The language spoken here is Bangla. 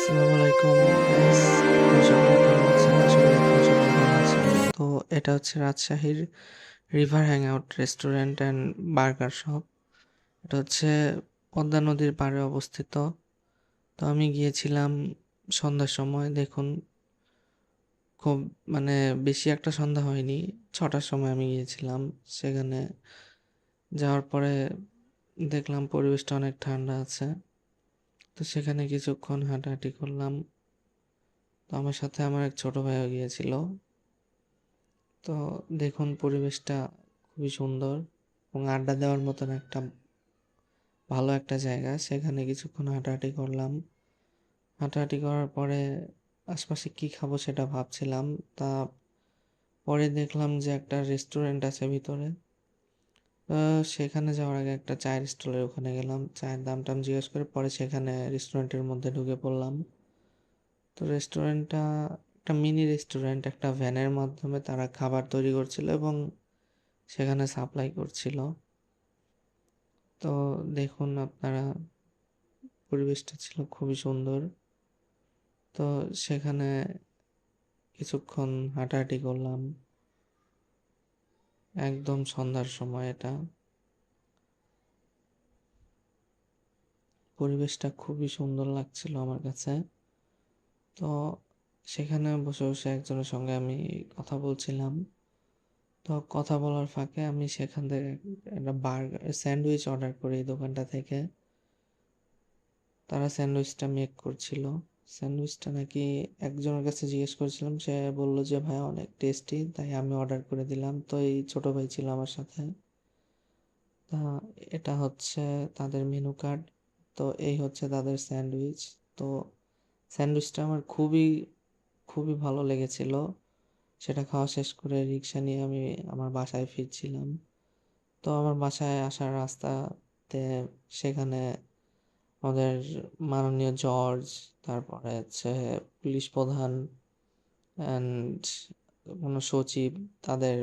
আসসালামু আলাইকুম গাইস, আপনারা সকলে কেমন আছেন? আশা করি আপনারা সকলে ভালো আছেন। তো এটা হচ্ছে রাজশাহীর river hangout restaurant and burger shop. এটা হচ্ছে পদ্মা নদীর পাড়ে অবস্থিত। তো আমি গিয়েছিলাম সন্ধ্যার সময়। দেখুন, খুব মানে বেশি একটা সন্ধ্যা হয়নি, 6টার সময় আমি গিয়েছিলাম। সেখানে যাওয়ার পরে দেখলাম পরিবেশটা অনেক ঠান্ডা আছে। তো সেখানে কিছুক্ষণ হাঁটাহাঁটি করলাম। তো আমার সাথে আমার এক ছোট ভাইও গিয়েছিল। তো দেখুন, পরিবেশটা খুবই সুন্দর এবং আড্ডা দেওয়ার মতন একটা ভালো একটা জায়গা। সেখানে কিছুক্ষণ হাঁটাহাঁটি করলাম। হাঁটাহাঁটি করার পরে আশপাশে কি খাবো সেটা ভাবছিলাম। তা পরে দেখলাম যে একটা রেস্টুরেন্ট আছে ভিতরে। সেখানে যাওয়ার আগে একটা চায়ের স্টলের ওখানে গেলাম, চায়ের দাম টাম জিজ্ঞেস করে পরে সেখানে রেস্টুরেন্টের মধ্যে ঢুকে পড়লাম। তো রেস্টুরেন্টটা একটা মিনি রেস্টুরেন্ট, একটা ভ্যানের মাধ্যমে তারা খাবার তৈরি করছিল এবং সেখানে সাপ্লাই করছিল। তো দেখুন আপনারা, পরিবেশটা ছিল খুবই সুন্দর। তো সেখানে কিছুক্ষণ হাঁটাহাঁটি করলাম। একদম সন্ধ্যার সময় এটা। পরিবেশটা খুবই সুন্দর লাগছিল আমার কাছে। তো সেখানে বসে বসে একজনের সঙ্গে আমি কথা বলছিলাম। তো কথা বলার ফাঁকে আমি সেখান থেকে একটা বার্গার স্যান্ডউইচ অর্ডার করি এই দোকানটা থেকে। তারা স্যান্ডউইচটা মেক করছিল। স্যান্ডউইচটা নাকি একজনের কাছে জিজ্ঞেস করেছিলাম, সে বলল যে ভাই অনেক টেস্টি, তাই আমি অর্ডার করে দিলাম। তো এই ছোট ভাই ছিল আমার সাথে। তা এটা হচ্ছে তাদের মেনু কার্ড। তো এই হচ্ছে তাদের স্যান্ডউইচ। তো স্যান্ডউইচটা আমার খুবই খুবই ভালো লেগেছিল। সেটা খাওয়া শেষ করে রিক্সা নিয়ে আমি আমার বাসায় ফিরছিলাম। তো আমার বাসায় আসার রাস্তাতে সেখানে আমাদের মাননীয় জর্জ, তারপরে হচ্ছে পুলিশ প্রধান অ্যান্ড কোনো সচিব, তাদের